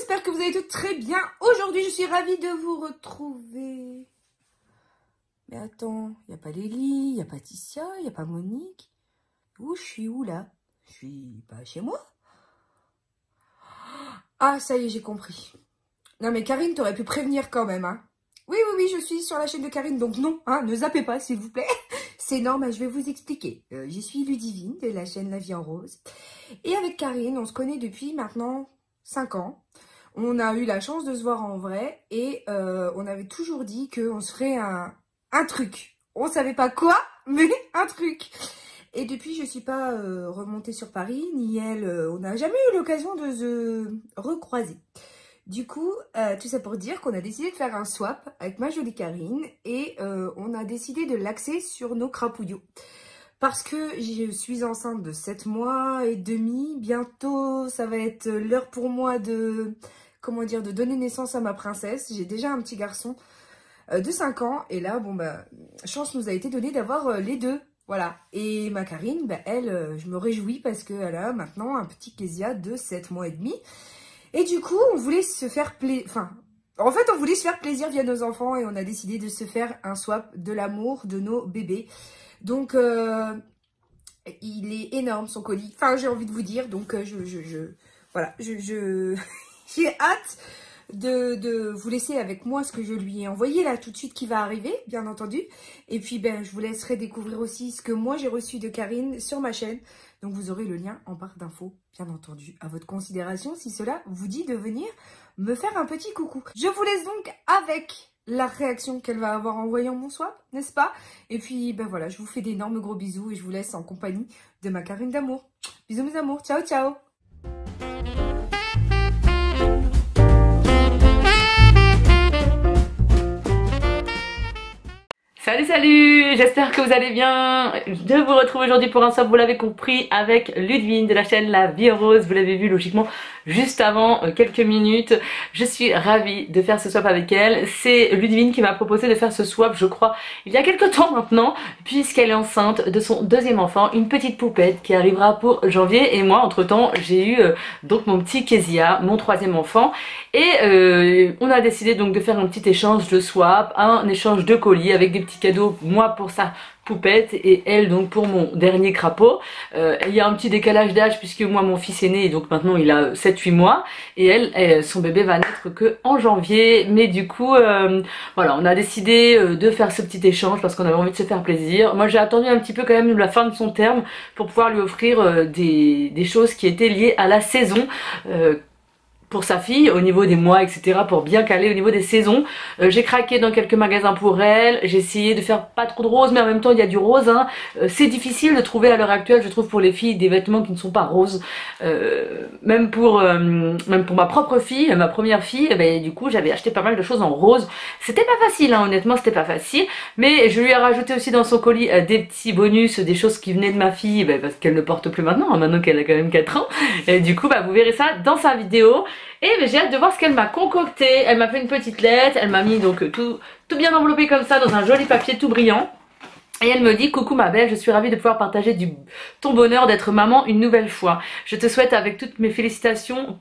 j'espère que vous allez tous très bien. Aujourd'hui, je suis ravie de vous retrouver. Mais attends, il n'y a pas Lélie, il n'y a pas Ticia, il n'y a pas Monique. Où je suis où là? Je suis pas chez moi? Ah, ça y est, j'ai compris. Non mais Karine, t'aurais pu prévenir quand même, hein. Oui, je suis sur la chaîne de Karine, donc non, hein, ne zappez pas s'il vous plaît. C'est normal, je vais vous expliquer. Je suis Ludivine de la chaîne La Vie en Rose. Et avec Karine, on se connaît depuis maintenant 5 ans. On a eu la chance de se voir en vrai et on avait toujours dit qu'on se ferait un truc. On savait pas quoi, mais un truc. Et depuis, je suis pas remontée sur Paris, ni elle, on n'a jamais eu l'occasion de se recroiser. Du coup, tout ça pour dire qu'on a décidé de faire un swap avec ma jolie Karine et on a décidé de l'axer sur nos crapouillots. Parce que je suis enceinte de 7 mois et demi, bientôt ça va être l'heure pour moi de, de donner naissance à ma princesse. J'ai déjà un petit garçon de 5 ans et là, bon bah, chance nous a été donnée d'avoir les deux. Voilà, et ma Karine, bah, elle, je me réjouis parce qu'elle a maintenant un petit Kezia de 7 mois et demi. Et du coup, on voulait se faire plaisir, on voulait se faire plaisir via nos enfants et on a décidé de se faire un swap de l'amour de nos bébés. Donc, il est énorme son colis, enfin j'ai envie de vous dire, donc voilà, j'ai hâte de vous laisser avec moi ce que je lui ai envoyé là tout de suite qui va arriver, bien entendu. Et puis ben je vous laisserai découvrir aussi ce que moi j'ai reçu de Karine sur ma chaîne. Donc vous aurez le lien en barre d'infos, bien entendu, à votre considération si cela vous dit de venir me faire un petit coucou. Je vous laisse donc avec la réaction qu'elle va avoir en voyant mon swap, n'est-ce pas? Et puis ben voilà, je vous fais d'énormes gros bisous et je vous laisse en compagnie de ma Karine d'amour. Bisous mes amours, ciao ciao. Salut, j'espère que vous allez bien. Je vous retrouve aujourd'hui pour un swap, vous l'avez compris, avec Ludivine de la chaîne La Vie en Rose. Vous l'avez vu logiquement juste avant, quelques minutes. Je suis ravie de faire ce swap avec elle. C'est Ludivine qui m'a proposé de faire ce swap, je crois, il y a quelques temps maintenant, puisqu'elle est enceinte de son deuxième enfant, une petite poupette qui arrivera pour janvier. Et moi, entre temps, j'ai eu donc mon petit Kezia, mon troisième enfant. Et on a décidé donc de faire un petit échange de swap, un échange de colis avec des petits cadeaux, moi pour sa poupette et elle donc pour mon dernier crapaud. Il y a un petit décalage d'âge puisque moi mon fils est né et donc maintenant il a 7-8 mois et elle, son bébé va naître que en janvier. Mais du coup voilà, on a décidé de faire ce petit échange parce qu'on avait envie de se faire plaisir. Moi j'ai attendu un petit peu quand même la fin de son terme pour pouvoir lui offrir des choses qui étaient liées à la saison. Pour sa fille au niveau des mois etc, pour bien caler au niveau des saisons. J'ai craqué dans quelques magasins pour elle, j'ai essayé de faire pas trop de rose mais en même temps il y a du rose hein. C'est difficile de trouver à l'heure actuelle je trouve pour les filles des vêtements qui ne sont pas roses, même pour ma propre fille, ma première fille, ben, du coup j'avais acheté pas mal de choses en rose. C'était pas facile hein, honnêtement c'était pas facile, mais je lui ai rajouté aussi dans son colis des petits bonus, des choses qui venaient de ma fille ben, parce qu'elle ne porte plus maintenant hein, maintenant qu'elle a quand même 4 ans. Et du coup bah, vous verrez ça dans sa vidéo. Et j'ai hâte de voir ce qu'elle m'a concocté. Elle m'a fait une petite lettre, elle m'a mis donc tout bien enveloppé comme ça dans un joli papier tout brillant. Et elle me dit: coucou ma belle, je suis ravie de pouvoir partager ton bonheur d'être maman une nouvelle fois. Je te souhaite avec toutes mes félicitations.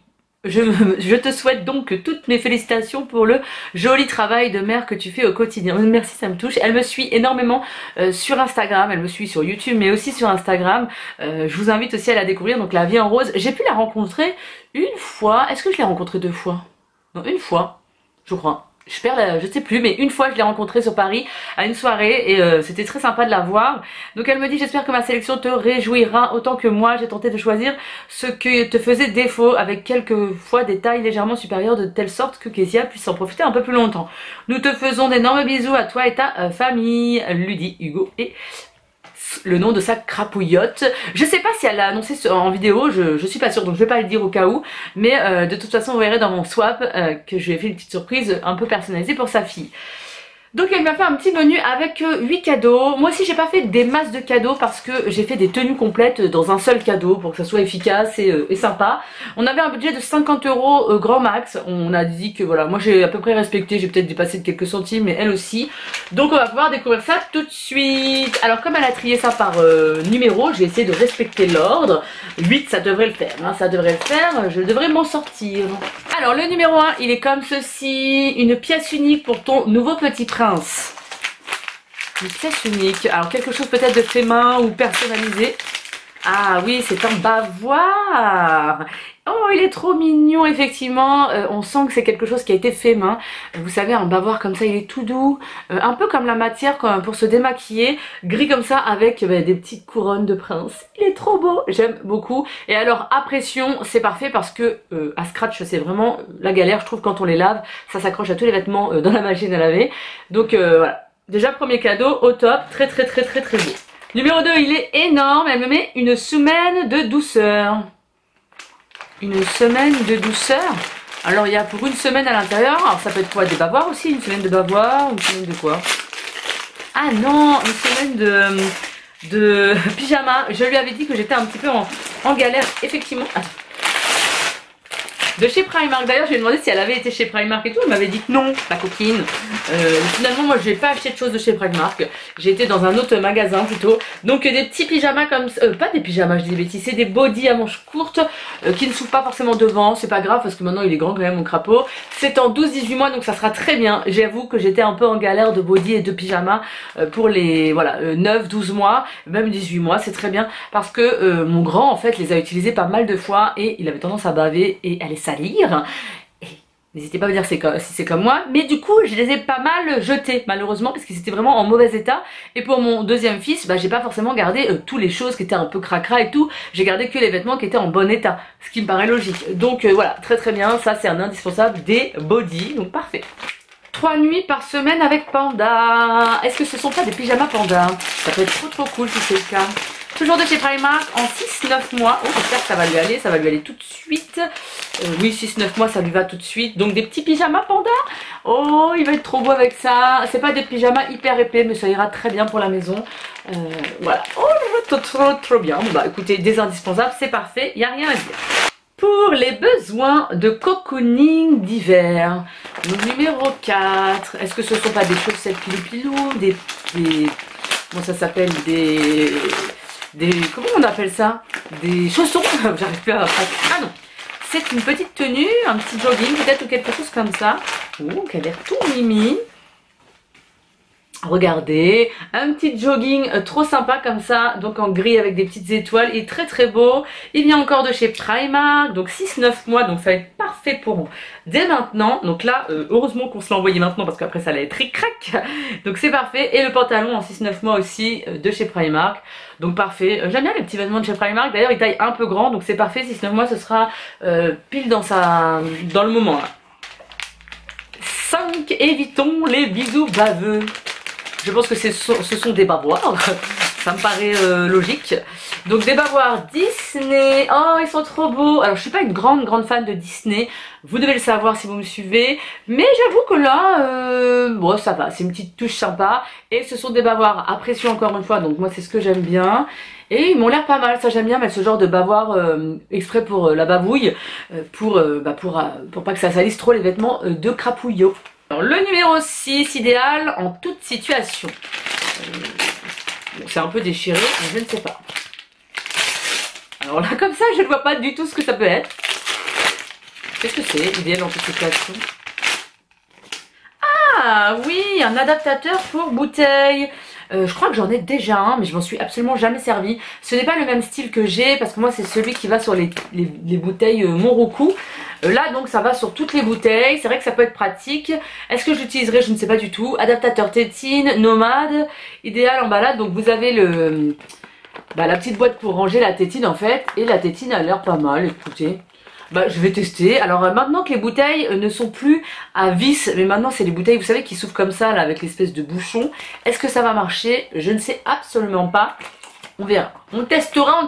Je te souhaite donc toutes mes félicitations pour le joli travail de mère que tu fais au quotidien. Merci, ça me touche. Elle me suit énormément sur Instagram, elle me suit sur YouTube mais aussi sur Instagram. Je vous invite aussi à la découvrir, donc La Vie en Rose. J'ai pu la rencontrer une fois, est-ce que je l'ai rencontrée 2 fois? Non, une fois, je crois. Je sais plus, mais une fois je l'ai rencontrée sur Paris à une soirée et c'était très sympa de la voir. Donc elle me dit: j'espère que ma sélection te réjouira autant que moi. J'ai tenté de choisir ce que te faisait défaut avec quelques fois des tailles légèrement supérieures de telle sorte que Kezia puisse en profiter un peu plus longtemps. Nous te faisons d'énormes bisous à toi et ta famille. Ludie, Hugo et le nom de sa crapouillotte. Je sais pas si elle l'a annoncé en vidéo, je suis pas sûre donc je vais pas le dire au cas où, mais de toute façon vous verrez dans mon swap que je lui ai fait une petite surprise un peu personnalisée pour sa fille. Donc elle m'a fait un petit menu avec 8 cadeaux. Moi aussi j'ai pas fait des masses de cadeaux parce que j'ai fait des tenues complètes dans un seul cadeau pour que ça soit efficace et sympa. On avait un budget de 50 € grand max. On a dit que voilà, moi j'ai à peu près respecté, j'ai peut-être dépassé de quelques centimes mais elle aussi. Donc on va pouvoir découvrir ça tout de suite. Alors comme elle a trié ça par numéro, j'ai essayé de respecter l'ordre. 8 ça devrait le faire, hein, ça devrait le faire, je devrais m'en sortir. Alors le numéro 1, il est comme ceci, une pièce unique pour ton nouveau petit prince. Une pièce unique, alors quelque chose peut-être de fait main ou personnalisé. Ah oui, c'est un bavoir. Oh, il est trop mignon, effectivement. On sent que c'est quelque chose qui a été fait main. Vous savez, un bavoir comme ça, il est tout doux. Un peu comme la matière pour se démaquiller. Gris comme ça, avec des petites couronnes de prince. Il est trop beau, j'aime beaucoup. Et alors, à pression, c'est parfait parce que à scratch, c'est vraiment la galère, je trouve, quand on les lave. Ça s'accroche à tous les vêtements dans la machine à laver. Donc voilà. Déjà, premier cadeau, au top. Très, très, très, très, très beau. Numéro 2, il est énorme, elle me met une semaine de douceur. Une semaine de douceur. Alors il y a pour une semaine à l'intérieur, alors ça peut être quoi, des bavoirs aussi, une semaine de bavoirs, une semaine de quoi? Ah non, une semaine de pyjama. Je lui avais dit que j'étais un petit peu en galère, effectivement. Attends. De chez Primark, d'ailleurs je lui ai demandé si elle avait été chez Primark et tout, elle m'avait dit que non, la coquine. Finalement moi je n'ai pas acheté de choses de chez Primark, j'ai été dans un autre magasin plutôt. Donc des petits pyjamas comme ça, pas des pyjamas je dis des bêtises, c'est des bodys à manches courtes qui ne s'ouvrent pas forcément devant, c'est pas grave parce que maintenant il est grand quand même mon crapaud. C'est en 12-18 mois donc ça sera très bien, j'avoue que j'étais un peu en galère de body et de pyjamas pour les voilà 9-12 mois, même 18 mois c'est très bien parce que mon grand en fait les a utilisés pas mal de fois et il avait tendance à baver et elle est salir. N'hésitez pas à me dire si c'est comme moi, mais du coup je les ai pas mal jetés malheureusement parce qu'ils étaient vraiment en mauvais état. Et pour mon deuxième fils, j'ai pas forcément gardé toutes les choses qui étaient un peu cracra et tout, j'ai gardé que les vêtements qui étaient en bon état, ce qui me paraît logique. Donc voilà, très très bien, ça c'est un indispensable des bodys, donc parfait. 3 nuits par semaine avec Panda. Est-ce que ce sont pas des pyjamas Panda? Ça peut être trop cool si c'est le cas. Toujours de chez Primark en 6-9 mois. Oh, j'espère que ça va lui aller tout de suite. Oui, 6-9 mois, ça lui va tout de suite. Donc des petits pyjamas Panda. Oh, il va être trop beau avec ça. C'est pas des pyjamas hyper épais, mais ça ira très bien pour la maison. Voilà. Oh, trop bien. Bon, bah écoutez, des indispensables, c'est parfait. Il n'y a rien à dire. Pour les besoins de cocooning d'hiver, le numéro 4, est-ce que ce ne sont pas des chaussettes pilou-pilou, comment ça s'appelle, comment on appelle ça? Des chaussons. J'arrive plus à... Ah non, c'est une petite tenue, un petit jogging peut-être ou quelque chose comme ça. Oh, qui a l'air tout mimi. Regardez, un petit jogging trop sympa comme ça, donc en gris avec des petites étoiles, il est très très beau. Il vient encore de chez Primark, donc 6-9 mois, donc ça va être parfait pour dès maintenant. Donc là, heureusement qu'on se l'a envoyé maintenant parce qu'après ça allait être ric-crac. Donc c'est parfait, et le pantalon en 6-9 mois aussi de chez Primark. Donc parfait, j'aime bien les petits vêtements de chez Primark, d'ailleurs il taille un peu grand, donc c'est parfait, 6-9 mois ce sera pile dans le moment là. 5, évitons les bisous baveux. Je pense que ce sont des bavoirs, ça me paraît logique. Donc des bavoirs Disney, oh ils sont trop beaux. Alors je suis pas une grande fan de Disney, vous devez le savoir si vous me suivez. Mais j'avoue que là, bon ça va, c'est une petite touche sympa. Et ce sont des bavoirs à pression encore une fois, donc moi c'est ce que j'aime bien. Et ils m'ont l'air pas mal, ça j'aime bien mettre ce genre de bavoir exprès pour la bavouille, pour pas que ça salisse trop les vêtements de crapouillot. Alors, le numéro 6, idéal en toute situation. C'est un peu déchiré, mais je ne sais pas. Alors là, comme ça, je ne vois pas du tout ce que ça peut être. Qu'est-ce que c'est, idéal en toute situation? Ah oui, un adaptateur pour bouteille. Je crois que j'en ai déjà un, mais je m'en suis absolument jamais servi. Ce n'est pas le même style que j'ai, parce que moi c'est celui qui va sur les bouteilles Monroku. Là donc ça va sur toutes les bouteilles, c'est vrai que ça peut être pratique. Est-ce que j'utiliserai? Je ne sais pas du tout. Adaptateur tétine, nomade, idéal en balade. Donc vous avez la petite boîte pour ranger la tétine en fait. Et la tétine a l'air pas mal, écoutez. Je vais tester. Alors maintenant que les bouteilles ne sont plus à vis, mais maintenant c'est les bouteilles, vous savez, qui s'ouvrent comme ça là avec l'espèce de bouchon. Est-ce que ça va marcher? Je ne sais absolument pas. On verra. On testera.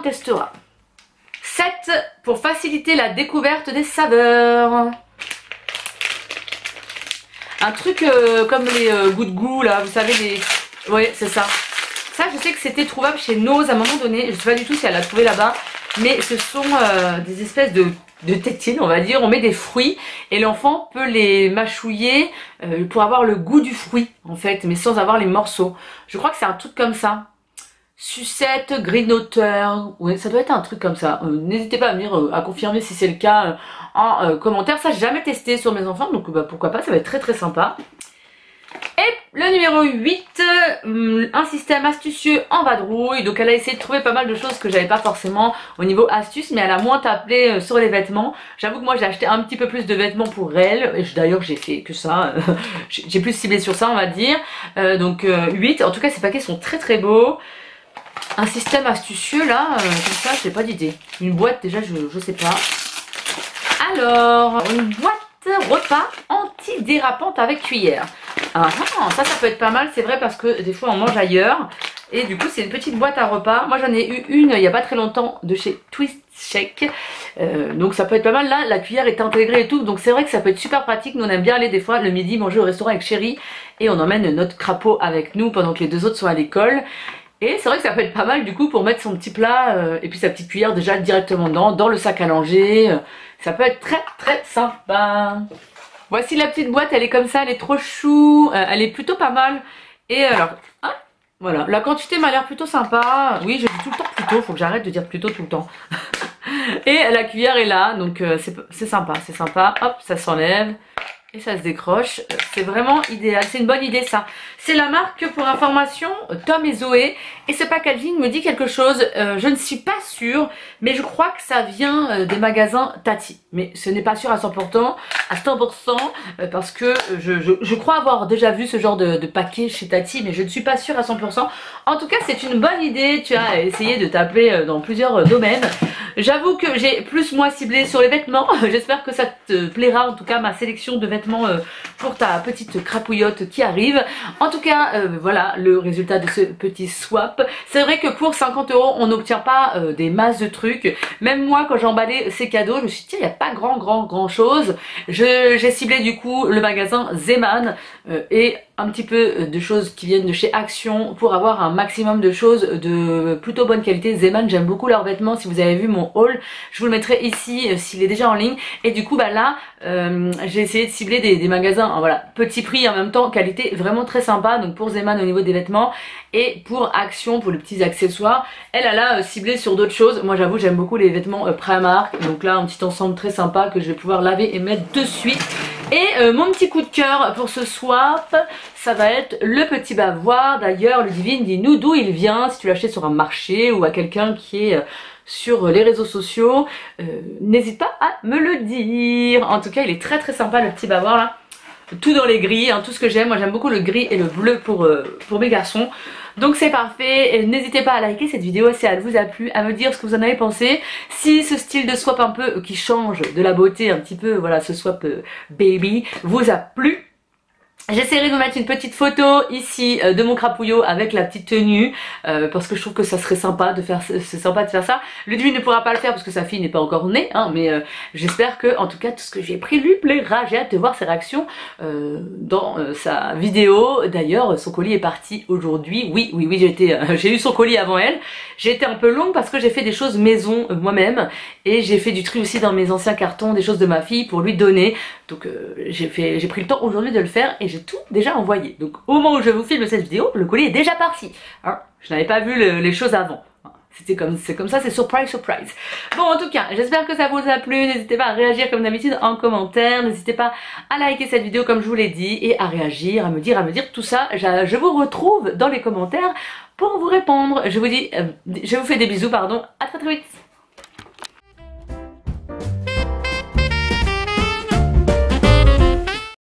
7 pour faciliter la découverte des saveurs. Un truc comme les goûts de goût là, vous savez les... Oui, c'est ça. Ça je sais que c'était trouvable chez Nose à un moment donné. Je ne sais pas du tout si elle l'a trouvé là-bas. Mais ce sont des espèces de tétines, on va dire. On met des fruits et l'enfant peut les mâchouiller pour avoir le goût du fruit en fait, mais sans avoir les morceaux. Je crois que c'est un truc comme ça. sucette grignoteur. Oui, ça doit être un truc comme ça. N'hésitez pas à me dire, à confirmer si c'est le cas en commentaire. Ça, j'ai jamais testé sur mes enfants, donc bah, pourquoi pas, ça va être très très sympa. Et le numéro 8, un système astucieux en vadrouille. Donc elle a essayé de trouver pas mal de choses que j'avais pas forcément au niveau astuce, mais elle a moins tablé sur les vêtements. J'avoue que moi j'ai acheté un petit peu plus de vêtements pour elle, et d'ailleurs j'ai fait que ça, j'ai plus ciblé sur ça on va dire. Donc 8, en tout cas ces paquets sont très très beaux. Un système astucieux là, comme ça j'ai pas d'idée. Une boîte déjà je sais pas. Alors, une boîte repas antidérapante avec cuillère. Ah, ça peut être pas mal, c'est vrai, parce que des fois on mange ailleurs. Et du coup c'est une petite boîte à repas. Moi j'en ai eu une il n'y a pas très longtemps de chez Twist Shake. Donc ça peut être pas mal. Là la cuillère est intégrée et tout. Donc c'est vrai que ça peut être super pratique. Nous on aime bien aller des fois le midi manger au restaurant avec Chérie. Et on emmène notre crapaud avec nous pendant que les deux autres sont à l'école. Et c'est vrai que ça peut être pas mal du coup pour mettre son petit plat et puis sa petite cuillère déjà directement dans le sac à langer. Ça peut être très très sympa. Voici la petite boîte, elle est comme ça, elle est trop chou, elle est plutôt pas mal. Et alors, hein, voilà, la quantité m'a l'air plutôt sympa. Oui, je dis tout le temps plutôt, faut que j'arrête de dire plutôt tout le temps. Et la cuillère est là, donc c'est sympa, c'est sympa. Hop, ça s'enlève. Et ça se décroche, c'est vraiment idéal, c'est une bonne idée ça. C'est la marque, pour information, Tom et Zoé. Et ce packaging me dit quelque chose, je ne suis pas sûre, mais je crois que ça vient des magasins Tati. Mais ce n'est pas sûr à 100%, parce que je crois avoir déjà vu ce genre de paquet chez Tati, mais je ne suis pas sûre à 100%. En tout cas, c'est une bonne idée, tu as essayé de taper dans plusieurs domaines. J'avoue que j'ai plus moi ciblé sur les vêtements, j'espère que ça te plaira, en tout cas ma sélection de vêtements pour ta petite crapouillotte qui arrive. En tout cas, voilà le résultat de ce petit swap. C'est vrai que pour 50 € on n'obtient pas des masses de trucs. Même moi quand j'ai emballé ces cadeaux, je me suis dit il n'y a pas grand chose. J'ai ciblé du coup le magasin Zeman et un petit peu de choses qui viennent de chez Action pour avoir un maximum de choses de plutôt bonne qualité. Zeman, j'aime beaucoup leurs vêtements. Si vous avez vu mon haul, je vous le mettrai ici s'il est déjà en ligne. Et du coup bah là j'ai essayé de cibler des magasins, voilà, petit prix en même temps qualité vraiment très sympa. Donc pour Zeman au niveau des vêtements et pour Action pour les petits accessoires, elle a ciblé sur d'autres choses. Moi j'avoue j'aime beaucoup les vêtements Primark. Donc là un petit ensemble très sympa que je vais pouvoir laver et mettre de suite. Et mon petit coup de cœur pour ce swap, ça va être le petit bavoir. D'ailleurs Ludivine, dis-nous d'où il vient, si tu l'achètes sur un marché ou à quelqu'un qui est sur les réseaux sociaux, n'hésite pas à me le dire. En tout cas il est très très sympa le petit bavoir là, tout dans les gris, hein, tout ce que j'aime. Moi j'aime beaucoup le gris et le bleu pour mes garçons. Donc c'est parfait, n'hésitez pas à liker cette vidéo si elle vous a plu, à me dire ce que vous en avez pensé, si ce style de swap un peu qui change de la beauté un petit peu, voilà ce swap baby vous a plu. J'essaierai de vous mettre une petite photo ici de mon crapouillot avec la petite tenue parce que je trouve que ça serait sympa de faire, c'est sympa de faire ça. Ludwig ne pourra pas le faire parce que sa fille n'est pas encore née, hein, mais j'espère que en tout cas tout ce que j'ai pris lui plaira. J'ai hâte de voir ses réactions dans sa vidéo. D'ailleurs son colis est parti aujourd'hui. Oui j'ai eu son colis avant elle. J'ai été un peu longue parce que j'ai fait des choses maison moi-même et j'ai fait du tri aussi dans mes anciens cartons, des choses de ma fille pour lui donner. Donc j'ai pris le temps aujourd'hui de le faire et j'ai tout déjà envoyé. Donc au moment où je vous filme cette vidéo, le colis est déjà parti. Hein, je n'avais pas vu les choses avant. C'est comme ça, c'est surprise. Bon en tout cas, j'espère que ça vous a plu. N'hésitez pas à réagir comme d'habitude en commentaire. N'hésitez pas à liker cette vidéo comme je vous l'ai dit et à réagir, à me dire tout ça. Je vous retrouve dans les commentaires pour vous répondre. Je vous fais des bisous, pardon. À très vite.